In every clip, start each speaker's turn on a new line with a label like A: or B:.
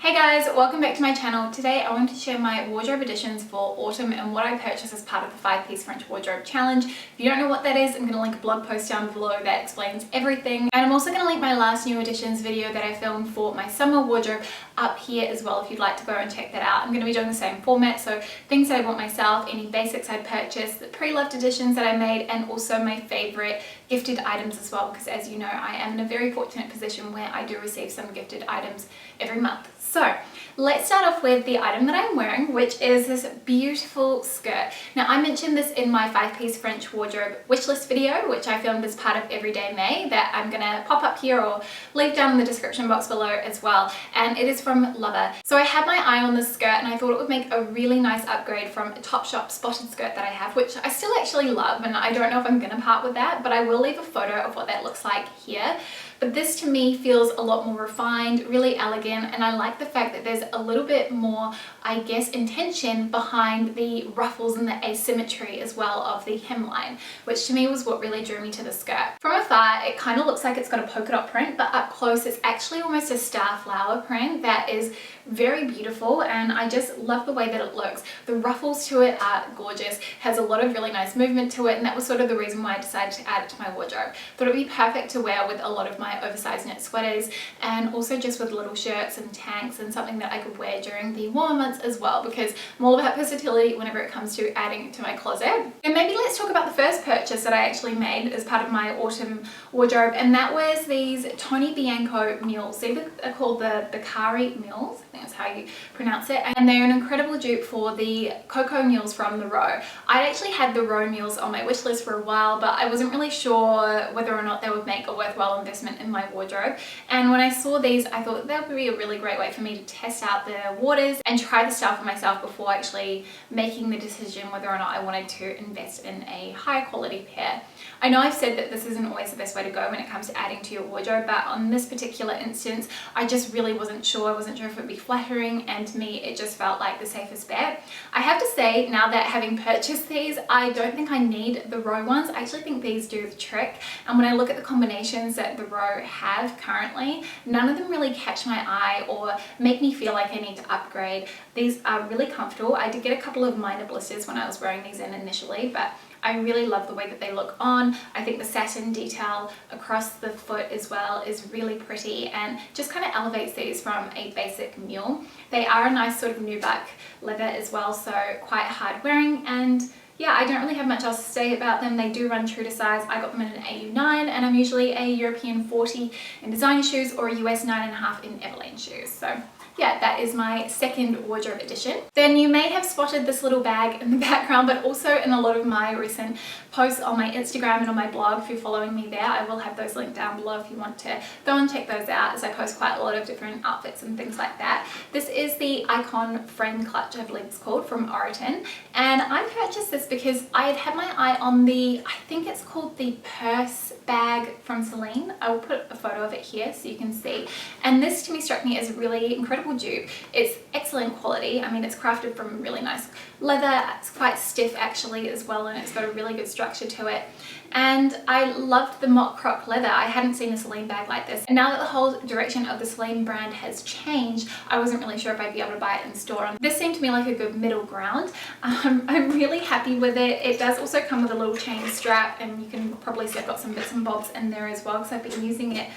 A: Hey guys, welcome back to my channel. Today I want to share my wardrobe additions for autumn and what I purchased as part of the 5-piece French wardrobe challenge. If you don't know what that is, I'm going to link a blog post down below that explains everything. And I'm also going to link my last new additions video that I filmed for my summer wardrobe up here as well if you'd like to go and check that out. I'm going to be doing the same format, so things that I bought myself, any basics I'd purchased, the pre-loved additions that I made, and also my favorite gifted items as well, because as you know, I am in a very fortunate position where I do receive some gifted items every month. So let's start off with the item that I'm wearing, which is this beautiful skirt. Now I mentioned this in my 5-piece French wardrobe wishlist video, which I filmed as part of Everyday May, that I'm gonna pop up here or leave down in the description box below as well. And it is from Lover. So I had my eye on this skirt and I thought it would make a really nice upgrade from a Topshop spotted skirt that I have, which I still actually love, and I don't know if I'm gonna part with that, but I will leave a photo of what that looks like here. But this to me feels a lot more refined, really elegant, and I like the fact that there's a little bit more, I guess, intention behind the ruffles and the asymmetry as well of the hemline, which to me was what really drew me to the skirt. From afar, it kind of looks like it's got a polka dot print, but up close it's actually almost a star flower print that is very beautiful, and I just love the way that it looks. The ruffles to it are gorgeous, has a lot of really nice movement to it, and that was sort of the reason why I decided to add it to my wardrobe. Thought it'd be perfect to wear with a lot of my oversized knit sweaters, and also just with little shirts and tanks, and something that I could wear during the warmer months as well, because I'm all about versatility whenever it comes to adding to my closet. And maybe let's talk about the first purchase that I actually made as part of my autumn wardrobe, and that was these Tony Bianco mules. These are called the Bacari mules, I think that's how you pronounce it, and they're an incredible dupe for the Cocoa mules from the Row. I'd actually had the Row mules on my wish list for a while, but I wasn't really sure whether or not they would make a worthwhile investment in my wardrobe, and when I saw these I thought that would be a really great way for me to test out the waters and try the style for myself before actually making the decision whether or not I wanted to invest in a higher quality pair. I know I've said that this isn't always the best way to go when it comes to adding to your wardrobe, but on this particular instance I just really wasn't sure. I wasn't sure if it would be flattering, and to me it just felt like the safest bet. I have to say, now that having purchased these, I don't think I need the Row ones. I actually think these do the trick, and when I look at the combinations that the Row have currently, none of them really catch my eye or make me feel like I need to upgrade. These are really comfortable. I did get a couple of minor blisters when I was wearing these in initially, but I really love the way that they look on. I think the satin detail across the foot as well is really pretty and just kind of elevates these from a basic mule. They are a nice sort of nubuck leather as well, so quite hard wearing, and yeah, I don't really have much else to say about them. They do run true to size. I got them in an AU9, and I'm usually a European 40 in designer shoes or a US 9.5 in Emmeline shoes. So yeah, that is my second wardrobe addition. Then you may have spotted this little bag in the background, but also in a lot of my recent posts on my Instagram and on my blog. If you're following me there, I will have those linked down below if you want to go and check those out, as I post quite a lot of different outfits and things like that. This is the Icon Frame Clutch, I believe it's called, from Oroton, and I purchased this because I had had my eye on the, I think it's called the purse bag from Celine. I will put a photo of it here so you can see, and this to me struck me as a really incredible dupe. It's excellent quality. I mean, it's crafted from really nice leather. It's quite stiff actually as well, and it's got a really good structure to it, and I loved the mock croc leather. I hadn't seen a Celine bag like this, and now that the whole direction of the Celine brand has changed, I wasn't really sure if I'd be able to buy it in store. This seemed to me like a good middle ground. I'm really happy with it. It does also come with a little chain strap, and you can probably see I've got some bits and bobs in there as well because I've been using it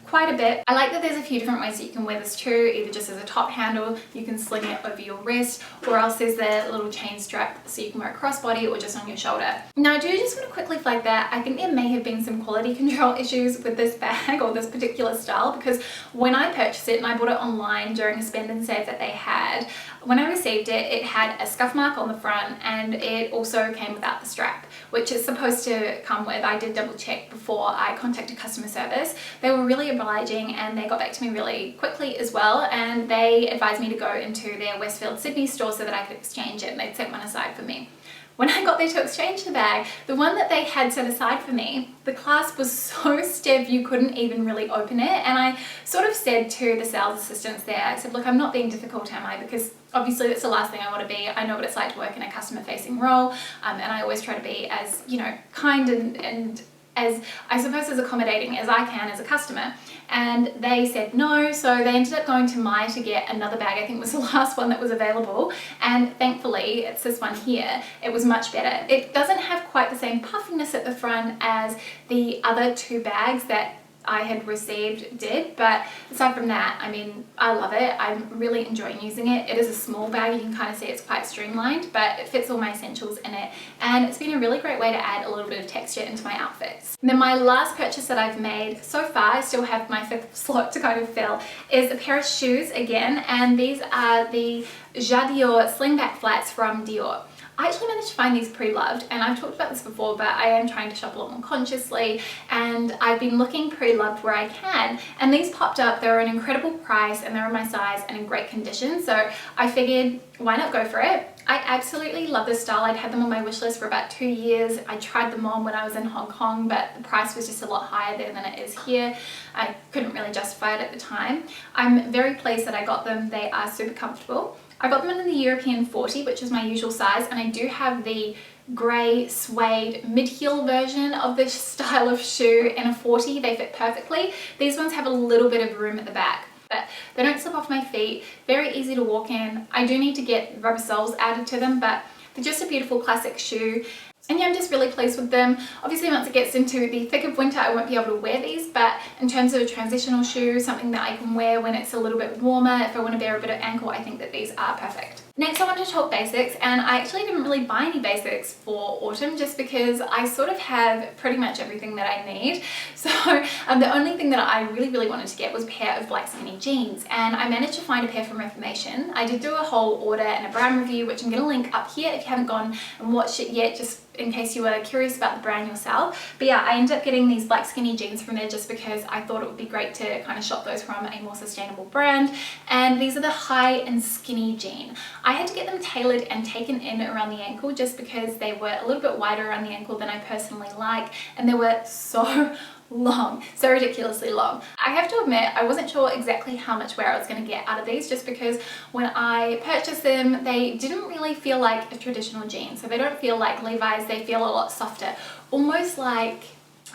A: quite a bit. I like that there's a few different ways that you can wear this too, either just as a top handle, you can sling it over your wrist, or else there's the little chain strap so you can wear it crossbody or just on your shoulder. Now I do just want to quickly flag that I think there may have been some quality control issues with this bag or this particular style, because when I purchased it and I bought it online during a spend and save that they had, when I received it, it had a scuff mark on the front, and it also came without the strap, which it's supposed to come with. I did double check before I contacted customer service. They were really obliging, and they got back to me really quickly as well, and they advised me to go into their Westfield Sydney store so that I could exchange it, and they'd set one aside for me. When I got there to exchange the bag, the one that they had set aside for me, the clasp was so stiff you couldn't even really open it, and I sort of said to the sales assistants there, I said, look, I'm not being difficult, am I? Because obviously that's the last thing I want to be. I know what it's like to work in a customer facing role, and I always try to be as, you know, kind and as, I suppose, as accommodating as I can as a customer. And they said no, so they ended up going to Mye to get another bag. I think it was the last one that was available, and thankfully it's this one here. It was much better. It doesn't have quite the same puffiness at the front as the other two bags that I had received did, but aside from that, I mean, I love it. I'm really enjoying using it. It is a small bag. You can kind of see it's quite streamlined, but it fits all my essentials in it, and it's been a really great way to add a little bit of texture into my outfits. And then my last purchase that I've made so far, I still have my 5th slot to kind of fill, is a pair of shoes again, and these are the Jadior slingback flats from Dior. I actually managed to find these pre-loved, and I've talked about this before, but I am trying to shop a lot more consciously, and I've been looking pre-loved where I can, and these popped up. They were an incredible price, and they're in my size and in great condition, so I figured why not go for it. I absolutely love this style. I'd had them on my wish list for about 2 years. I tried them on when I was in Hong Kong, but the price was just a lot higher there than it is here. I couldn't really justify it at the time. I'm very pleased that I got them. They are super comfortable. I got them in the European 40, which is my usual size, and I do have the grey suede mid-heel version of this style of shoe in a 40. They fit perfectly. These ones have a little bit of room at the back, but they don't slip off my feet. Very easy to walk in. I do need to get rubber soles added to them, but they're just a beautiful classic shoe. And yeah, I'm just really pleased with them. Obviously, once it gets into the thick of winter, I won't be able to wear these, but in terms of a transitional shoe, something that I can wear when it's a little bit warmer, if I want to bear a bit of ankle, I think that these are perfect. Next, I want to talk basics, and I actually didn't really buy any basics for autumn just because I sort of have pretty much everything that I need. So the only thing that I really wanted to get was a pair of black skinny jeans, and I managed to find a pair from Reformation. I did do a whole order and a brand review, which I'm going to link up here if you haven't gone and watched it yet, just in case you were curious about the brand yourself. But yeah, I ended up getting these black skinny jeans from there just because I thought it would be great to kind of shop those from a more sustainable brand. And these are the high and skinny jean. I had to get them tailored and taken in around the ankle just because they were a little bit wider around the ankle than I personally like, and they were so long, so ridiculously long. I have to admit, I wasn't sure exactly how much wear I was going to get out of these just because when I purchased them, they didn't really feel like a traditional jean. So they don't feel like Levi's, they feel a lot softer, almost like,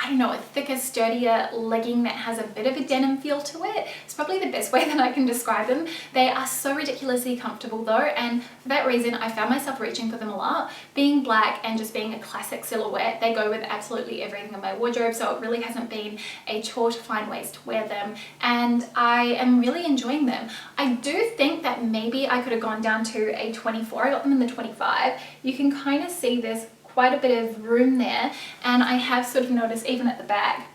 A: I don't know, a thicker, sturdier legging that has a bit of a denim feel to it. It's probably the best way that I can describe them. They are so ridiculously comfortable though, and for that reason I found myself reaching for them a lot. Being black and just being a classic silhouette, they go with absolutely everything in my wardrobe, so it really hasn't been a chore to find ways to wear them, and I am really enjoying them. I do think that maybe I could have gone down to a 24. I got them in the 25. You can kind of see this quite a bit of room there, and I have sort of noticed even at the back,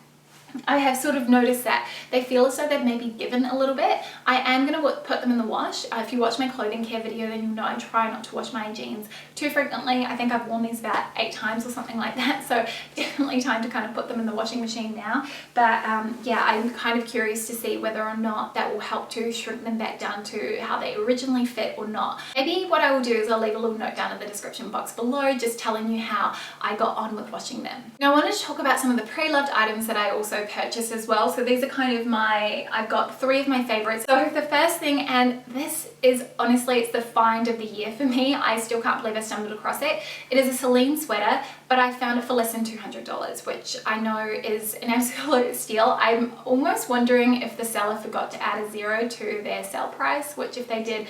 A: I have sort of noticed that they feel as though they've maybe given a little bit. I am going to put them in the wash. If you watch my clothing care video, then you know I try not to wash my jeans too frequently. I think I've worn these about 8 times or something like that, so definitely time to kind of put them in the washing machine now. But yeah, I'm kind of curious to see whether or not that will help to shrink them back down to how they originally fit or not. Maybe what I will do is I'll leave a little note down in the description box below just telling you how I got on with washing them. Now I wanted to talk about some of the pre-loved items that I also purchased as well. So these are kind of I've got 3 of my favorites. So the first thing, and this is honestly, it's the find of the year for me. I still can't believe I stumbled across it. It is a Celine sweater, but I found it for less than $200, which I know is an absolute steal. I'm almost wondering if the seller forgot to add a 0 to their sale price, which if they did,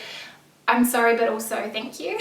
A: I'm sorry, but also thank you.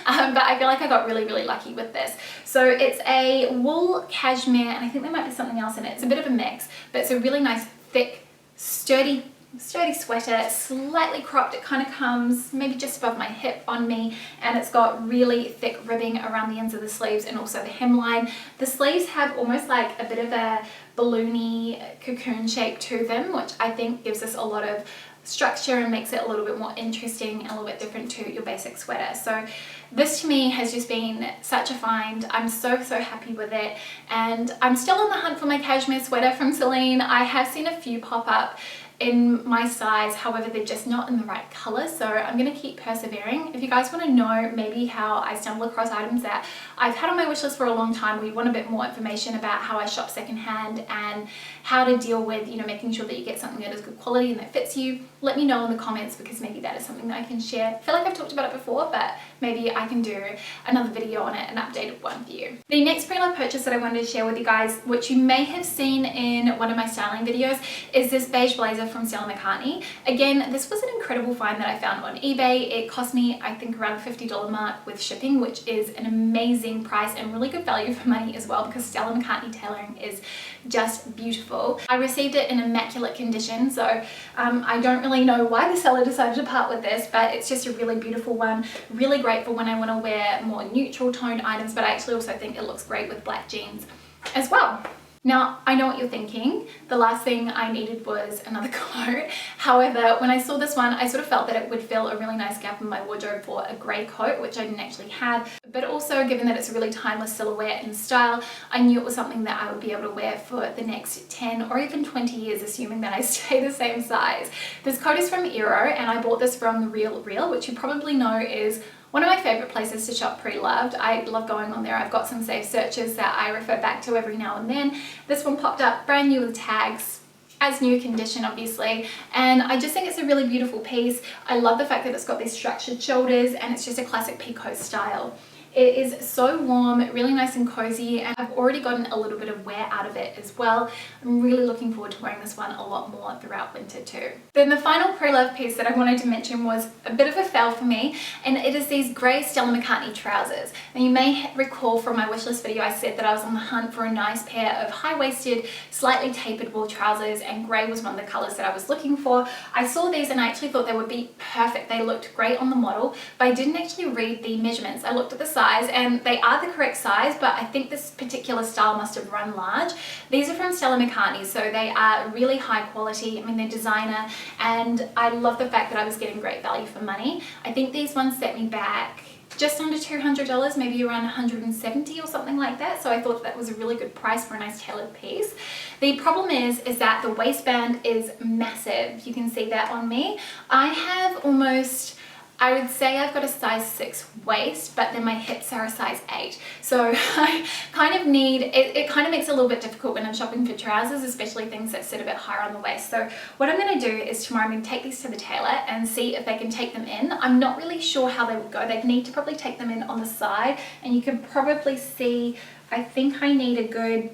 A: But I feel like I got really lucky with this. So it's a wool cashmere, and I think there might be something else in it. It's a bit of a mix, but it's a really nice, thick, sturdy sweater, slightly cropped. It kind of comes maybe just above my hip on me, and it's got really thick ribbing around the ends of the sleeves and also the hemline. The sleeves have almost like a bit of a balloony cocoon shape to them, which I think gives us a lot of structure and makes it a little bit more interesting and a little bit different to your basic sweater. So this to me has just been such a find. I'm so happy with it, and I'm still on the hunt for my cashmere sweater from Celine. I have seen a few pop up in my size, however they're just not in the right color, so I'm going to keep persevering. If you guys want to know maybe how I stumble across items that I've had on my wish list for a long time, or you want a bit more information about how I shop secondhand and how to deal with, you know, making sure that you get something that is good quality and that fits you, let me know in the comments, because maybe that is something that I can share. I feel like I've talked about it before, but maybe I can do another video on it, an updated one for you. The next pre-loved purchase that I wanted to share with you guys, which you may have seen in one of my styling videos, is this beige blazer from Stella McCartney. Again, this was an incredible find that I found on eBay. It cost me, I think, around the $50 mark with shipping, which is an amazing price and really good value for money as well, because Stella McCartney tailoring is just beautiful. I received it in immaculate condition, so I don't really know why the seller decided to part with this, but it's just a really beautiful one, really great for when I want to wear more neutral toned items, but I actually also think it looks great with black jeans as well. Now, I know what you're thinking. The last thing I needed was another coat. However, when I saw this one, I sort of felt that it would fill a really nice gap in my wardrobe for a grey coat, which I didn't actually have. But also, given that it's a really timeless silhouette and style, I knew it was something that I would be able to wear for the next 10 or even 20 years, assuming that I stay the same size. This coat is from Eero, and I bought this from The Real, which you probably know is one of my favorite places to shop pre-loved. I love going on there. I've got some saved searches that I refer back to every now and then. This one popped up brand new with tags, as new condition obviously, and I just think it's a really beautiful piece. I love the fact that it's got these structured shoulders and it's just a classic peacoat style. It is so warm, really nice and cozy, and I've already gotten a little bit of wear out of it as well. I'm really looking forward to wearing this one a lot more throughout winter too. Then the final pre-loved piece that I wanted to mention was a bit of a fail for me, and it is these grey Stella McCartney trousers. Now you may recall from my wishlist video I said that I was on the hunt for a nice pair of high-waisted, slightly tapered wool trousers, and grey was one of the colours that I was looking for. I saw these and I actually thought they would be perfect. They looked great on the model, but I didn't actually read the measurements. I looked at the size, and they are the correct size, but I think this particular style must have run large. These are from Stella McCartney, so they are really high quality. I mean, they're designer, and I love the fact that I was getting great value for money. I think these ones set me back just under $200, maybe around 170 or something like that. So I thought that was a really good price for a nice tailored piece. The problem is that the waistband is massive. You can see that on me. I have almost, I would say I've got a size 6 waist, but then my hips are a size 8. So I kind of need, it kind of makes it a little bit difficult when I'm shopping for trousers, especially things that sit a bit higher on the waist. So what I'm going to do is tomorrow I'm going to take these to the tailor and see if they can take them in. I'm not really sure how they would go. They'd need to probably take them in on the side, and you can probably see, I think I need a good,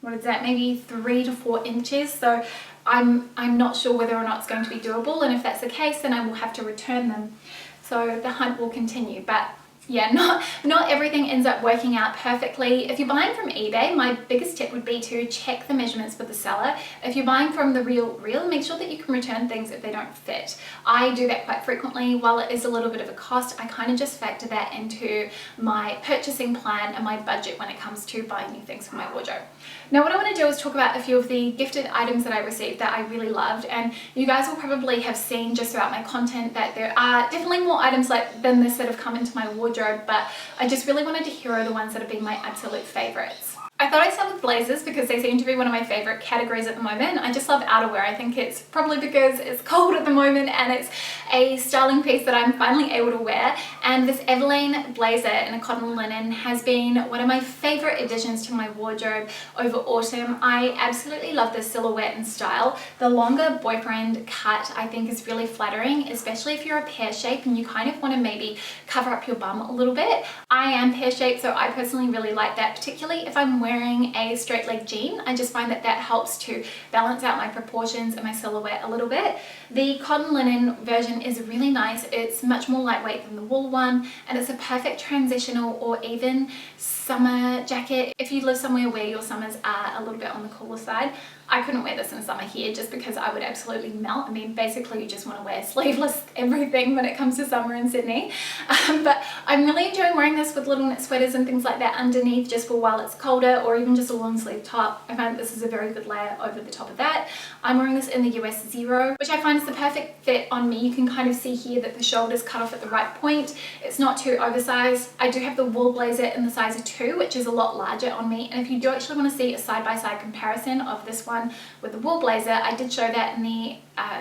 A: what is that, maybe 3 to 4 inches. So I'm not sure whether or not it's going to be doable, and if that's the case, then I will have to return them. So the hunt will continue, but yeah, not everything ends up working out perfectly. If you're buying from eBay, my biggest tip would be to check the measurements with the seller. If you're buying from The Real, make sure that you can return things if they don't fit. I do that quite frequently. While it is a little bit of a cost, I kind of just factor that into my purchasing plan and my budget when it comes to buying new things for my wardrobe. Now what I want to do is talk about a few of the gifted items that I received that I really loved, and you guys will probably have seen just throughout my content that there are definitely more items than this that have come into my wardrobe, but I just really wanted to hero the ones that have been my absolute favorites. I thought I'd start with blazers because they seem to be one of my favorite categories at the moment. I just love outerwear. I think it's probably because it's cold at the moment and it's a styling piece that I'm finally able to wear. And this Emmeline Blazer in a cotton linen has been one of my favorite additions to my wardrobe over autumn. I absolutely love this silhouette and style. The longer boyfriend cut I think is really flattering, especially if you're a pear shape and you kind of want to maybe cover up your bum a little bit. I am pear shaped, so I personally really like that, particularly if I'm wearing a straight leg jean. I just find that that helps to balance out my proportions and my silhouette a little bit. The cotton linen version is really nice. It's much more lightweight than the wool one, and it's a perfect transitional or even summer jacket if you live somewhere where your summers are a little bit on the cooler side. I couldn't wear this in summer here just because I would absolutely melt. I mean, basically you just want to wear sleeveless everything when it comes to summer in Sydney. But I'm really enjoying wearing this with little knit sweaters and things like that underneath just for while it's colder, or even just a long sleeve top. I find this is a very good layer over the top of that. I'm wearing this in the US 0, which I find is the perfect fit on me. You can kind of see here that the shoulder's cut off at the right point. It's not too oversized. I do have the wool blazer in the size of 2, which is a lot larger on me. And if you do actually want to see a side-by-side comparison of this one one with the wool blazer. I did show that in the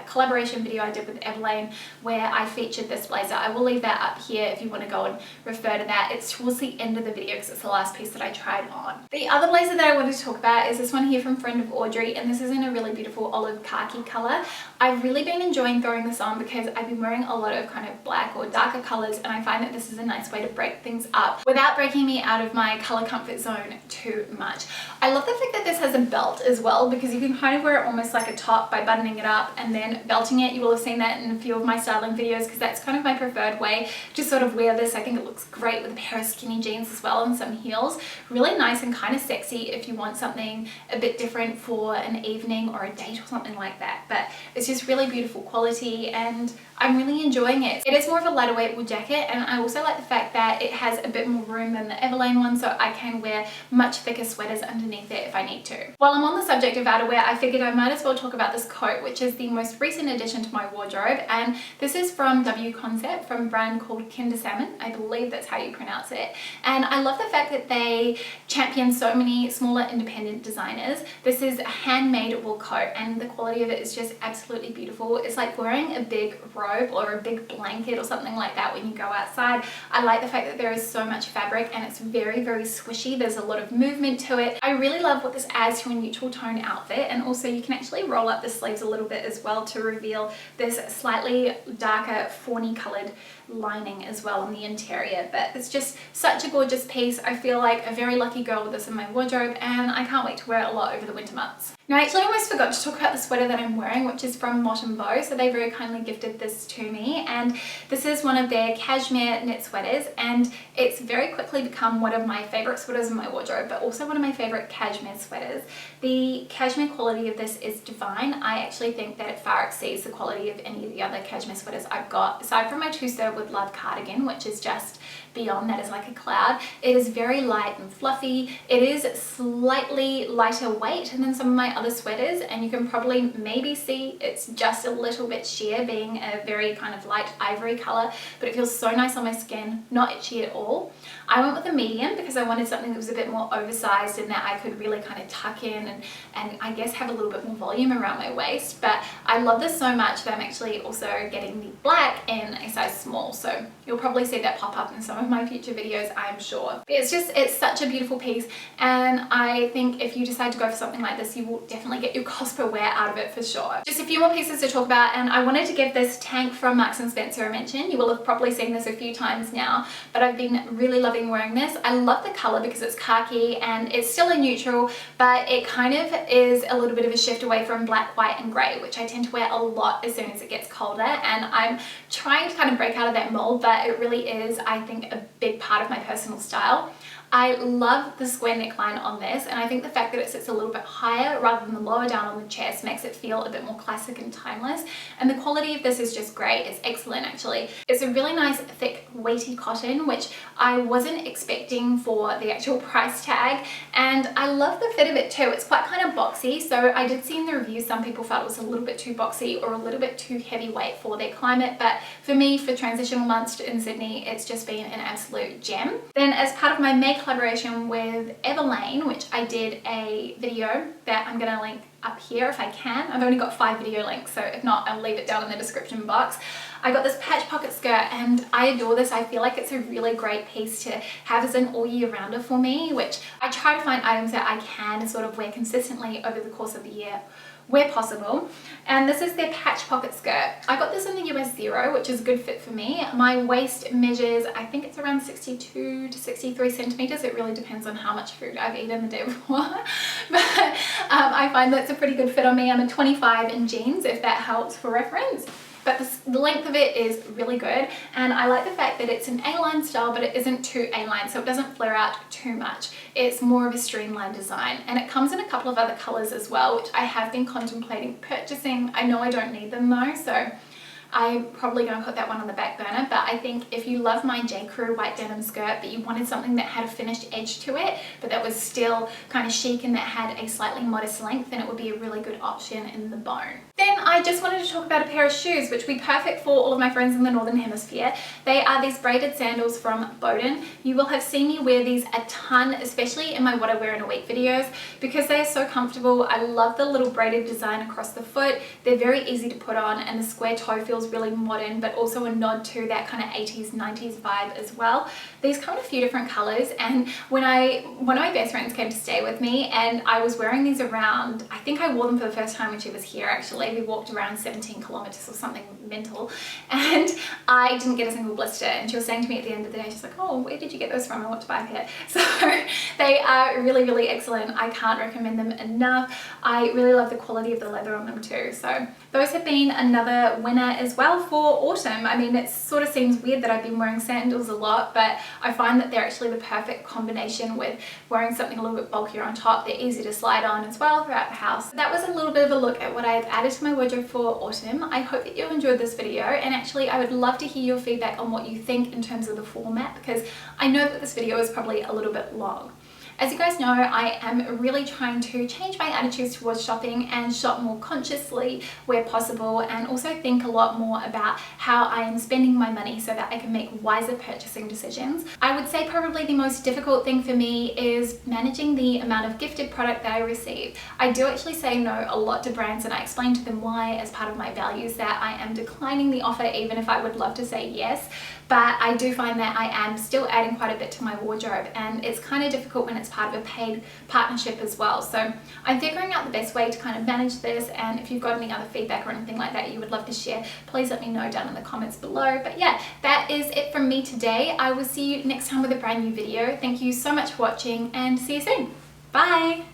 A: collaboration video I did with Emmeline where I featured this blazer. I will leave that up here if you want to go and refer to that. It's towards the end of the video because it's the last piece that I tried on. The other blazer that I wanted to talk about is this one here from Friend of Audrey, and this is in a really beautiful olive khaki color. I've really been enjoying throwing this on because I've been wearing a lot of kind of black or darker colors, and I find that this is a nice way to break things up without breaking me out of my color comfort zone too much. I love the fact that this has a belt as well, because you can kind of wear it almost like a top by buttoning it up and then belting it. You will have seen that in a few of my styling videos because that's kind of my preferred way to sort of wear this. I think it looks great with a pair of skinny jeans as well and some heels. Really nice and kind of sexy if you want something a bit different for an evening or a date or something like that. But it's just really beautiful quality and I'm really enjoying it. It is more of a lighter weight wool jacket, and I also like the fact that it has a bit more room than the Emmeline one, so I can wear much thicker sweaters underneath it if I need to. While I'm on the subject of outerwear, I figured I might as well talk about this coat, which is the most recent addition to my wardrobe, and this is from W Concept, from a brand called Kinder Salmon. I believe that's how you pronounce it. And I love the fact that they champion so many smaller independent designers. This is a handmade wool coat and the quality of it is just absolutely beautiful. It's like wearing a big robe or a big blanket or something like that when you go outside. I like the fact that there is so much fabric and it's very, very squishy. There's a lot of movement to it. I really love what this adds to a neutral tone outfit, and also you can actually roll up the sleeves a little bit as well to reveal this slightly darker fawny colored lining as well on the interior. But it's just such a gorgeous piece. I feel like a very lucky girl with this in my wardrobe, and I can't wait to wear it a lot over the winter months. Now, I actually almost forgot to talk about the sweater that I'm wearing, which is from Mott & Bow. So they very kindly gifted this to me, and this is one of their cashmere knit sweaters, and it's very quickly become one of my favorite sweaters in my wardrobe, but also one of my favorite cashmere sweaters. The cashmere quality of this is divine. I actually think that it far exceeds the quality of any of the other cashmere sweaters I've got, aside from my To Serve with Love cardigan, which is just beyond. That is like a cloud. It is very light and fluffy. It is slightly lighter weight than some of my other sweaters, and you can probably maybe see it's just a little bit sheer, being a very kind of light ivory color, but it feels so nice on my skin, not itchy at all. I went with a medium because I wanted something that was a bit more oversized and that I could really kind of tuck in and I guess have a little bit more volume around my waist. But I love this so much that I'm actually also getting the black in a size small, so you'll probably see that pop up in some of my future videos, I'm sure. It's such a beautiful piece, and I think if you decide to go for something like this, you will definitely get your cost per wear out of it for sure. Just a few more pieces to talk about, and I wanted to give this tank from Marks & Spencer a mention. You will have probably seen this a few times now, but I've been really loving wearing this. I love the color because it's khaki and it's still a neutral, but it kind of is a little bit of a shift away from black, white and gray, which I tend to wear a lot as soon as it gets colder, and I'm trying to kind of break out of that mold, but it really is, I think, a big part of my personal style. I love the square neckline on this, and I think the fact that it sits a little bit higher rather than the lower down on the chest makes it feel a bit more classic and timeless, and the quality of this is just great. It's excellent actually. It's a really nice thick weighty cotton, which I wasn't expecting for the actual price tag, and I love the fit of it too. It's quite kind of boxy, so I did see in the reviews some people felt it was a little bit too boxy or a little bit too heavyweight for their climate, but for me, for transitional months in Sydney, it's just been an absolute gem. Then as part of my May collaboration with Emmeline, which I did a video that I'm gonna link up here if I can. I've only got 5 video links, so if not, I'll leave it down in the description box. I got this patch pocket skirt and I adore this. I feel like it's a really great piece to have as an all year rounder for me, which I try to find items that I can sort of wear consistently over the course of the year where possible. And this is their patch pocket skirt. I got this in the US 0, which is a good fit for me. My waist measures, I think it's around 62 to 63 centimeters. It really depends on how much food I've eaten the day before. But I find that's a pretty good fit on me. I'm a 25 in jeans, if that helps for reference. But the length of it is really good, and I like the fact that it's an A-line style, but it isn't too A-line, so it doesn't flare out too much. It's more of a streamlined design, and it comes in a couple of other colors as well, which I have been contemplating purchasing. I know I don't need them though, so I'm probably going to put that one on the back burner, but I think if you love my J. Crew white denim skirt but you wanted something that had a finished edge to it but that was still kind of chic and that had a slightly modest length, then it would be a really good option in the bone. Then I just wanted to talk about a pair of shoes which would be perfect for all of my friends in the Northern Hemisphere. They are these braided sandals from Bowden. You will have seen me wear these a ton, especially in my what I wear in a week videos, because they are so comfortable. I love the little braided design across the foot. They're very easy to put on and the square toe feels really modern, but also a nod to that kind of 80s 90s vibe as well. These come in a few different colors, and when one of my best friends came to stay with me and I was wearing these around, I think I wore them for the first time when she was here actually. We walked around 17 kilometers or something mental and I didn't get a single blister, and she was saying to me at the end of the day, she's like, oh, where did you get those from? I want to buy a pair. So they are really, really excellent. I can't recommend them enough. I really love the quality of the leather on them too. So those have been another winner as well for autumn. I mean, it sort of seems weird that I've been wearing sandals a lot, but I find that they're actually the perfect combination with wearing something a little bit bulkier on top. They're easy to slide on as well throughout the house. That was a little bit of a look at what I've added to my wardrobe for autumn. I hope that you enjoyed this video, and actually I would love to hear your feedback on what you think in terms of the format, because I know that this video is probably a little bit long. As you guys know, I am really trying to change my attitudes towards shopping and shop more consciously where possible, and also think a lot more about how I am spending my money so that I can make wiser purchasing decisions. I would say probably the most difficult thing for me is managing the amount of gifted product that I receive. I do actually say no a lot to brands, and I explain to them why as part of my values, that I am declining the offer even if I would love to say yes. But I do find that I am still adding quite a bit to my wardrobe, and it's kind of difficult when it's part of a paid partnership as well. So I'm figuring out the best way to kind of manage this, and if you've got any other feedback or anything like that you would love to share, please let me know down in the comments below. But yeah, that is it from me today. I will see you next time with a brand new video. Thank you so much for watching, and see you soon. Bye!